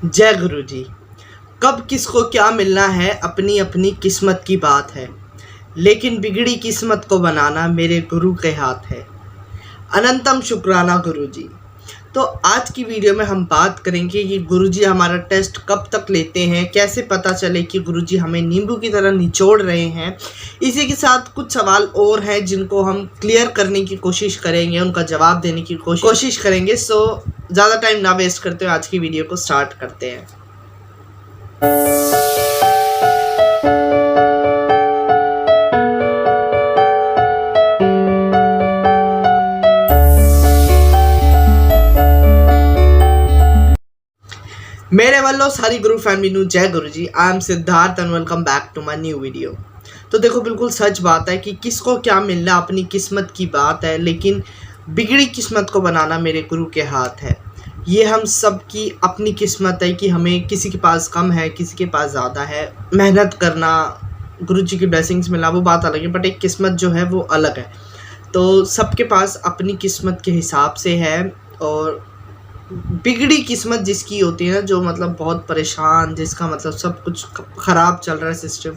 जय गुरु जी। कब किसको क्या मिलना है अपनी अपनी किस्मत की बात है, लेकिन बिगड़ी किस्मत को बनाना मेरे गुरु के हाथ है। अनंतम शुक्राना गुरु जी। तो आज की वीडियो में हम बात करेंगे कि गुरुजी हमारा टेस्ट कब तक लेते हैं, कैसे पता चले कि गुरुजी हमें नींबू की तरह निचोड़ रहे हैं। इसी के साथ कुछ सवाल और हैं जिनको हम क्लियर करने की कोशिश करेंगे, उनका जवाब देने की कोशिश करेंगे। सो ज़्यादा टाइम ना वेस्ट करते हुए आज की वीडियो को स्टार्ट करते हैं। मेरे वालों सारी गुरु फैमिली नू जय गुरु जी। I am Siddharth and welcome back to my new video. तो देखो, बिल्कुल सच बात है कि किसको क्या मिलना अपनी किस्मत की बात है, लेकिन बिगड़ी किस्मत को बनाना मेरे गुरु के हाथ है। ये हम सब की अपनी किस्मत है कि हमें किसी के पास कम है, किसी के पास ज़्यादा है। मेहनत करना, गुरु जी की ब्लेसिंग्स मिलना वो बात अलग है, बट एक किस्मत जो है वो अलग है। तो सबके पास अपनी किस्मत के हिसाब से है। और बिगड़ी किस्मत जिसकी होती है ना, जो मतलब बहुत परेशान, जिसका मतलब सब कुछ ख़राब चल रहा है सिस्टम,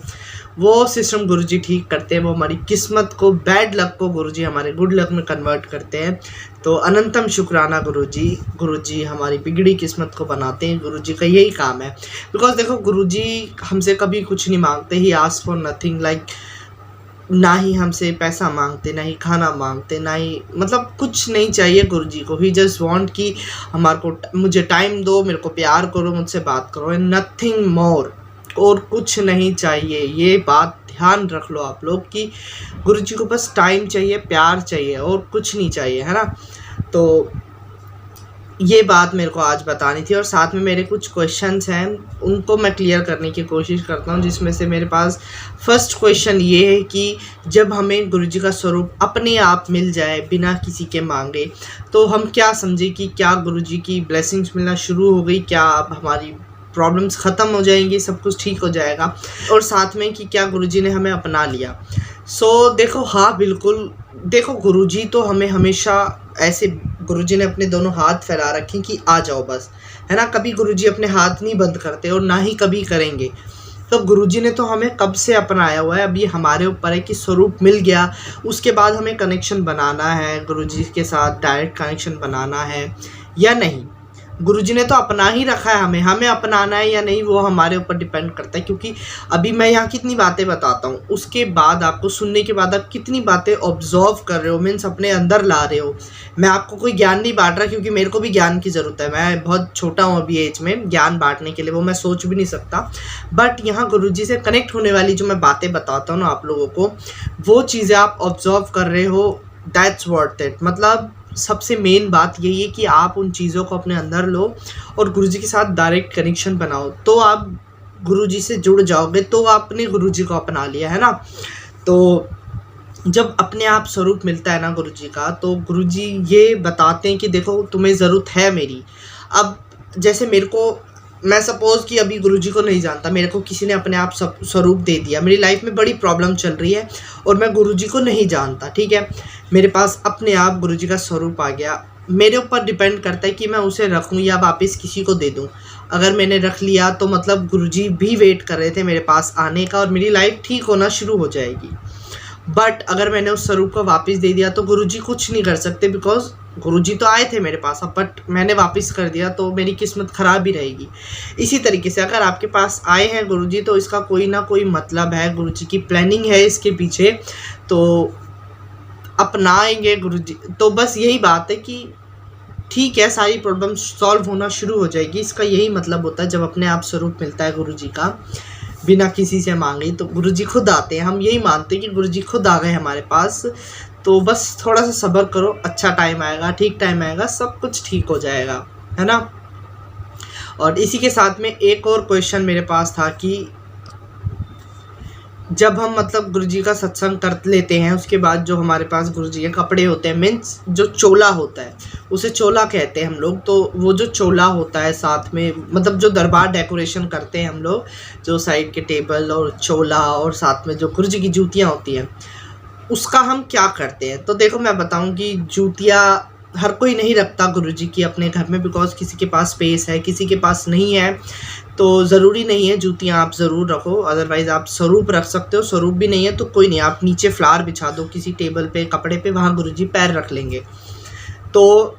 वो सिस्टम गुरुजी ठीक करते हैं। वो हमारी किस्मत को, बैड लक को गुरुजी हमारे गुड लक में कन्वर्ट करते हैं। तो अनंतम शुक्राना गुरुजी हमारी बिगड़ी किस्मत को बनाते हैं। गुरुजी का यही काम है। बिकॉज देखो, गुरुजी हमसे कभी कुछ नहीं मांगते, he ask for nothing. Like ना ही हमसे पैसा मांगते, ना ही खाना मांगते, ना ही मतलब कुछ नहीं चाहिए गुरुजी को। ही जस्ट वांट कि हमारे को, मुझे टाइम दो, मेरे को प्यार करो, मुझसे बात करो, एंड नथिंग मोर। और कुछ नहीं चाहिए। ये बात ध्यान रख लो आप लोग कि गुरुजी को बस टाइम चाहिए, प्यार चाहिए, और कुछ नहीं चाहिए, है ना। तो ये बात मेरे को आज बतानी थी। और साथ में मेरे कुछ क्वेश्चंस हैं, उनको मैं क्लियर करने की कोशिश करता हूँ। जिसमें से मेरे पास फर्स्ट क्वेश्चन ये है कि जब हमें गुरुजी का स्वरूप अपने आप मिल जाए बिना किसी के मांगे, तो हम क्या समझे कि क्या गुरुजी की ब्लेसिंग्स मिलना शुरू हो गई, क्या अब हमारी प्रॉब्लम्स ख़त्म हो जाएंगी, सब कुछ ठीक हो जाएगा। और साथ में कि क्या गुरुजी ने हमें अपना लिया। सो देखो, हाँ बिल्कुल। देखो, गुरुजी तो हमें हमेशा ऐसे, गुरुजी ने अपने दोनों हाथ फैला रखे कि आ जाओ बस, है ना। कभी गुरुजी अपने हाथ नहीं बंद करते और ना ही कभी करेंगे। तो गुरुजी ने तो हमें कब से अपनाया हुआ है। अब ये हमारे ऊपर है कि स्वरूप मिल गया, उसके बाद हमें कनेक्शन बनाना है, गुरुजी के साथ डायरेक्ट कनेक्शन बनाना है या नहीं। गुरुजी ने तो अपना ही रखा है, हमें अपनाना है या नहीं वो हमारे ऊपर डिपेंड करता है। क्योंकि अभी मैं यहाँ कितनी बातें बताता हूँ, उसके बाद आपको सुनने के बाद आप कितनी बातें ऑब्जर्व कर रहे हो, मीन्स अपने अंदर ला रहे हो। मैं आपको कोई ज्ञान नहीं बांट रहा, क्योंकि मेरे को भी ज्ञान की ज़रूरत है। मैं बहुत छोटा हूँ अभी एज में, ज्ञान बांटने के लिए वो मैं सोच भी नहीं सकता। बट यहाँ गुरुजी से कनेक्ट होने वाली जो मैं बातें बताता हूँ ना आप लोगों को, वो चीज़ें आप ऑब्जर्व कर रहे हो, दैट्स वर्थ इट। मतलब सबसे मेन बात यही है कि आप उन चीज़ों को अपने अंदर लो और गुरुजी के साथ डायरेक्ट कनेक्शन बनाओ, तो आप गुरुजी से जुड़ जाओगे, तो आपने गुरुजी को अपना लिया, है ना। तो जब अपने आप स्वरूप मिलता है ना गुरुजी का, तो गुरुजी ये बताते हैं कि देखो, तुम्हें ज़रूरत है मेरी। अब जैसे मेरे को, मैं सपोज़ कि अभी गुरुजी को नहीं जानता, मेरे को किसी ने अपने आप स्वरूप दे दिया, मेरी लाइफ में बड़ी प्रॉब्लम चल रही है और मैं गुरुजी को नहीं जानता, ठीक है। मेरे पास अपने आप गुरुजी का स्वरूप आ गया। मेरे ऊपर डिपेंड करता है कि मैं उसे रखूं या वापस किसी को दे दूं। अगर मैंने रख लिया तो मतलब गुरुजी भी वेट कर रहे थे मेरे पास आने का, और मेरी लाइफ ठीक होना शुरू हो जाएगी। बट अगर मैंने उस स्वरूप को वापस दे दिया तो गुरुजी कुछ नहीं कर सकते, बिकॉज गुरुजी तो आए थे मेरे पास, अब बट मैंने वापस कर दिया तो मेरी किस्मत ख़राब ही रहेगी। इसी तरीके से अगर आपके पास आए हैं गुरुजी, तो इसका कोई ना कोई मतलब है, गुरुजी की प्लानिंग है इसके पीछे। तो अपनाएंगे गुरुजी, तो बस यही बात है कि ठीक है, सारी प्रॉब्लम सॉल्व होना शुरू हो जाएगी। इसका यही मतलब होता है, जब अपने आप स्वरूप मिलता है गुरुजी का बिना किसी से मांगे, तो गुरुजी खुद आते हैं। हम यही मानते हैं कि गुरुजी खुद आ गए हमारे पास। तो बस थोड़ा सा सब्र करो, अच्छा टाइम आएगा, ठीक टाइम आएगा, सब कुछ ठीक हो जाएगा, है ना। और इसी के साथ में एक और क्वेश्चन मेरे पास था कि जब हम मतलब गुरुजी का सत्संग कर लेते हैं, उसके बाद जो हमारे पास गुरुजी के कपड़े होते हैं, मीन्स जो चोला होता है, उसे चोला कहते हैं हम लोग। तो वो जो चोला होता है, साथ में मतलब जो दरबार डेकोरेशन करते हैं हम लोग, जो साइड के टेबल और चोला, और साथ में जो गुरुजी की जूतियाँ होती हैं, उसका हम क्या करते हैं। तो देखो, मैं बताऊं कि जूतियाँ हर कोई नहीं रखता गुरुजी की अपने घर में, बिकॉज किसी के पास स्पेस है, किसी के पास नहीं है। तो ज़रूरी नहीं है जूतियाँ आप ज़रूर रखो, अदरवाइज़ आप स्वरूप रख सकते हो। स्वरूप भी नहीं है तो कोई नहीं, आप नीचे फ्लावर बिछा दो किसी टेबल पे, कपड़े पे, वहाँ गुरुजी पैर रख लेंगे। तो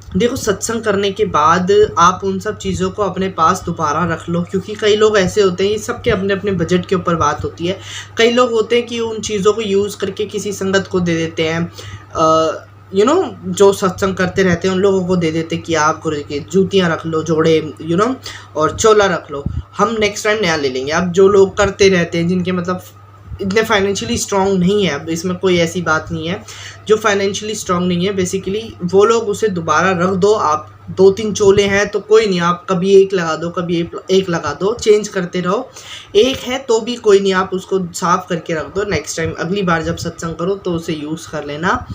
देखो, सत्संग करने के बाद आप उन सब चीज़ों को अपने पास दोबारा रख लो, क्योंकि कई लोग ऐसे होते हैं, ये सबके अपने अपने बजट के ऊपर बात होती है। कई लोग होते हैं कि उन चीज़ों को यूज़ करके किसी संगत को दे देते हैं, जो सत्संग करते रहते हैं उन लोगों को दे देते हैं कि आप गुरु की जूतियाँ रख लो, जोड़े और चोला रख लो, हम नेक्स्ट टाइम नया ले लेंगे। अब जो लोग करते रहते हैं, जिनके मतलब इतने फाइनेंशियली स्ट्रॉन्ग नहीं है, अब इसमें कोई ऐसी बात नहीं है, जो फाइनेंशियली स्ट्रॉन्ग नहीं है बेसिकली वो लोग उसे दोबारा रख दो। आप 2-3 चोले हैं तो कोई नहीं, आप कभी एक लगा दो, कभी एक लगा दो, चेंज करते रहो। एक है तो भी कोई नहीं, आप उसको साफ़ करके रख दो, नेक्स्ट टाइम अगली बार जब सत्संग करो तो उसे यूज़ कर लेना।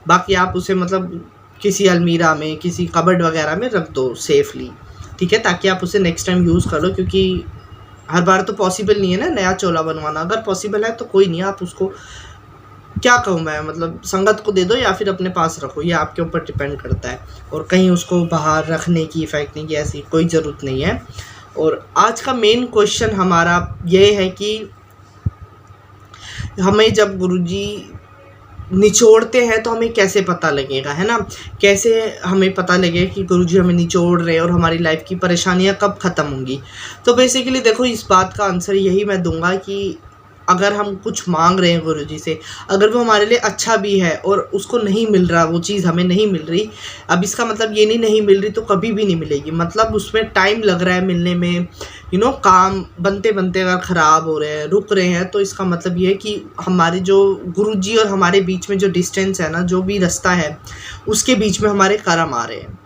बाकी आप उसे मतलब किसी अलमीरा में, किसी कबर्ड वगैरह में रख दो सेफली, ठीक है, ताकि आप उसे नेक्स्ट टाइम यूज़ कर लो, क्योंकि हर बार तो पॉसिबल नहीं है ना नया चोला बनवाना। अगर पॉसिबल है तो कोई नहीं, आप उसको क्या कहूँ मैं, मतलब संगत को दे दो या फिर अपने पास रखो, ये आपके ऊपर डिपेंड करता है। और कहीं उसको बाहर रखने की, फेंकने की ऐसी कोई ज़रूरत नहीं है। और आज का मेन क्वेश्चन हमारा ये है कि हमें जब गुरुजी निचोड़ते हैं तो हमें कैसे पता लगेगा, है ना, कैसे हमें पता लगेगा कि गुरुजी हमें निचोड़ रहे हैं और हमारी लाइफ की परेशानियां कब ख़त्म होंगी। तो बेसिकली देखो, इस बात का आंसर यही मैं दूंगा कि अगर हम कुछ मांग रहे हैं गुरुजी से, अगर वो हमारे लिए अच्छा भी है और उसको नहीं मिल रहा, वो चीज़ हमें नहीं मिल रही, अब इसका मतलब ये नहीं मिल रही तो कभी भी नहीं मिलेगी, मतलब उसमें टाइम लग रहा है मिलने में, काम बनते बनते अगर ख़राब हो रहे हैं, रुक रहे हैं, तो इसका मतलब ये है कि हमारे जो गुरुजी और हमारे बीच में जो डिस्टेंस है ना, जो भी रास्ता है, उसके बीच में हमारे कर्म आ रहे हैं।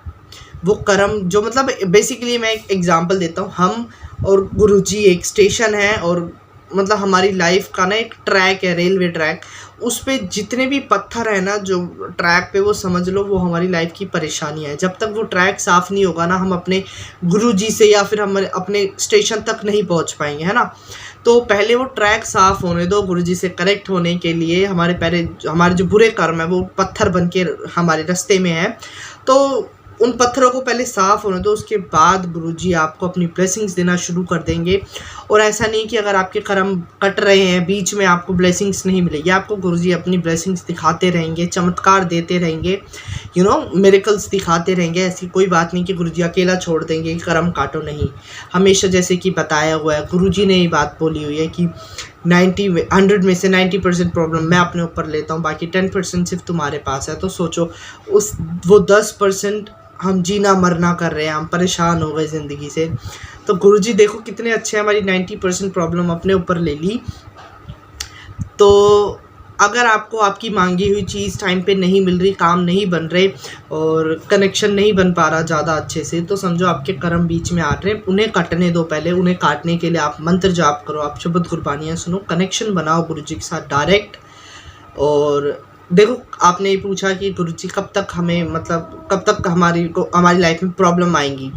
वो कर्म जो मतलब बेसिकली मैं एक एग्जांपल देता हूँ, हम और गुरुजी एक स्टेशन है, और मतलब हमारी लाइफ का ना एक ट्रैक है, रेलवे ट्रैक, उस पे जितने भी पत्थर है ना जो ट्रैक पे, वो समझ लो वो हमारी लाइफ की परेशानियाँ है। जब तक वो ट्रैक साफ़ नहीं होगा ना, हम अपने गुरुजी से या फिर हम अपने स्टेशन तक नहीं पहुंच पाएंगे, है ना। तो पहले वो ट्रैक साफ़ होने दो, गुरुजी से कनेक्ट होने के लिए हमारे जो बुरे कर्म है वो पत्थर बन के हमारे रास्ते में है, तो उन पत्थरों को पहले साफ़ होने दो, उसके बाद गुरुजी आपको अपनी ब्लेसिंग्स देना शुरू कर देंगे। और ऐसा नहीं कि अगर आपके कर्म कट रहे हैं बीच में आपको ब्लेसिंग्स नहीं मिलेगी, आपको गुरुजी अपनी ब्लेसिंग्स दिखाते रहेंगे, चमत्कार देते रहेंगे, मिरेकल्स दिखाते रहेंगे। ऐसी कोई बात नहीं कि गुरुजी अकेला छोड़ देंगे कि कर्म काटो, नहीं। हमेशा जैसे कि बताया हुआ है, गुरुजी ने ये बात बोली हुई है कि 100 में से 90% प्रॉब्लम मैं अपने ऊपर लेता हूँ, बाकी 10% सिर्फ तुम्हारे पास है। तो सोचो, वो 10% हम जीना मरना कर रहे हैं, हम परेशान हो गए ज़िंदगी से। तो गुरुजी देखो कितने अच्छे हैं, हमारी 90% प्रॉब्लम अपने ऊपर ले ली। तो अगर आपको आपकी मांगी हुई चीज़ टाइम पे नहीं मिल रही, काम नहीं बन रहे और कनेक्शन नहीं बन पा रहा ज़्यादा अच्छे से, तो समझो आपके कर्म बीच में आ रहे हैं, उन्हें कटने दो। पहले उन्हें काटने के लिए आप मंत्र जाप करो, आप शब्द कुर्बानियाँ सुनो, कनेक्शन बनाओ गुरुजी के साथ डायरेक्ट। और देखो, आपने ये पूछा कि गुरुजी कब तक हमारी लाइफ में प्रॉब्लम आएंगी।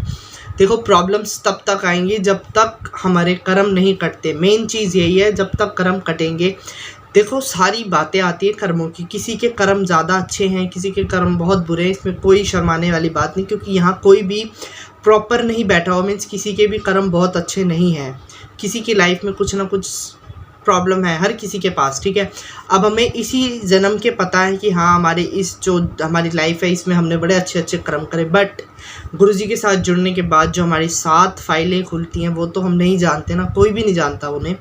देखो, प्रॉब्लम्स तब तक आएंगी जब तक हमारे कर्म नहीं कटते। मेन चीज़ यही है, जब तक कर्म कटेंगे। देखो, सारी बातें आती है कर्मों की, किसी के कर्म ज़्यादा अच्छे हैं, किसी के कर्म बहुत बुरे हैं, इसमें कोई शर्माने वाली बात नहीं, क्योंकि यहाँ कोई भी प्रॉपर नहीं बैठा हुआ, मीन्स किसी के भी कर्म बहुत अच्छे नहीं हैं। किसी की लाइफ में कुछ ना कुछ प्रॉब्लम है, हर किसी के पास, ठीक है। अब हमें इसी जन्म के पता है कि हाँ, हमारी लाइफ है, इसमें हमने बड़े अच्छे अच्छे कर्म करे, बट गुरुजी के साथ जुड़ने के बाद जो हमारी 7 फाइलें खुलती हैं, वो तो हम नहीं जानते ना, कोई भी नहीं जानता उन्हें।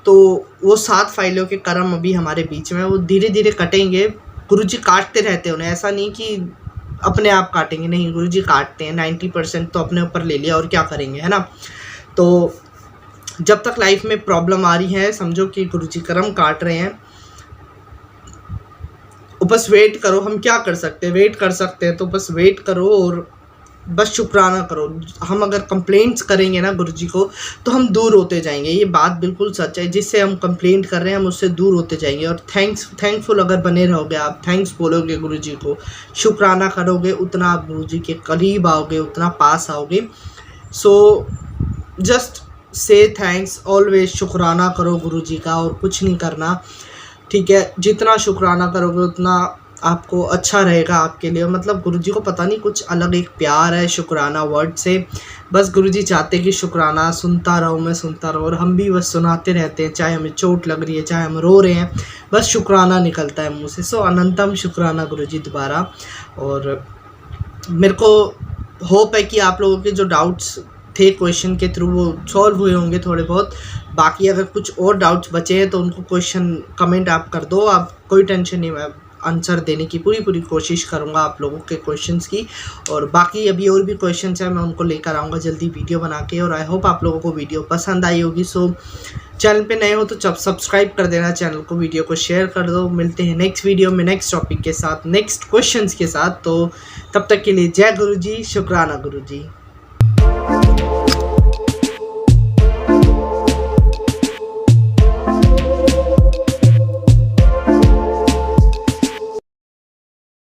तो वो 7 फाइलों के कर्म अभी हमारे बीच में, वो धीरे धीरे कटेंगे। गुरुजी काटते रहते हैं उन्हें, ऐसा नहीं कि अपने आप काटेंगे, नहीं, गुरुजी काटते हैं। 90% तो अपने ऊपर ले लिया, और क्या करेंगे, है ना। तो जब तक लाइफ में प्रॉब्लम आ रही है, समझो कि गुरुजी कर्म काट रहे हैं, बस वेट करो। हम क्या कर सकते हैं, वेट कर सकते हैं, तो बस वेट करो और बस शुक्राना करो। हम अगर कंप्लेंट्स करेंगे ना गुरुजी को, तो हम दूर होते जाएंगे, ये बात बिल्कुल सच है। जिससे हम कंप्लेंट कर रहे हैं, हम उससे दूर होते जाएंगे। और थैंकफुल अगर बने रहोगे, आप थैंक्स बोलोगे गुरुजी को, शुक्राना करोगे, उतना आप गुरुजी के करीब आओगे, उतना पास आओगे। So just say thanks, always शुक्राना करो गुरुजी का, और कुछ नहीं करना, ठीक है। जितना शुक्राना करोगे उतना आपको अच्छा रहेगा आपके लिए। मतलब गुरुजी को पता नहीं कुछ अलग एक प्यार है शुक्राना वर्ड से। बस गुरुजी चाहते हैं कि शुक्राना सुनता रहूँ, मैं सुनता रहूँ, और हम भी बस सुनाते रहते हैं, चाहे हमें चोट लग रही है, चाहे हम रो रहे हैं, बस शुक्राना निकलता है मुँह से। सो अनंतम शुक्राना गुरुजी दोबारा। और मेरे को होप है कि आप लोगों के जो डाउट्स थे क्वेश्चन के थ्रू वो सॉल्व हुए होंगे थोड़े बहुत। बाकी अगर कुछ और डाउट्स बचे हैं तो उनको क्वेश्चन कमेंट आप कर दो, आप कोई टेंशन नहीं, मैं आंसर देने की पूरी कोशिश करूंगा आप लोगों के क्वेश्चंस की। और बाकी अभी और भी क्वेश्चंस हैं, मैं उनको लेकर आऊँगा जल्दी वीडियो बना के। और आई होप आप लोगों को वीडियो पसंद आई होगी। सो चैनल पे नए हो तो सब्सक्राइब कर देना चैनल को, वीडियो को शेयर कर दो। मिलते हैं नेक्स्ट वीडियो में नेक्स्ट टॉपिक के साथ, नेक्स्ट क्वेश्चंस के साथ। तो तब तक के लिए जय गुरुजी, शुक्राना गुरुजी।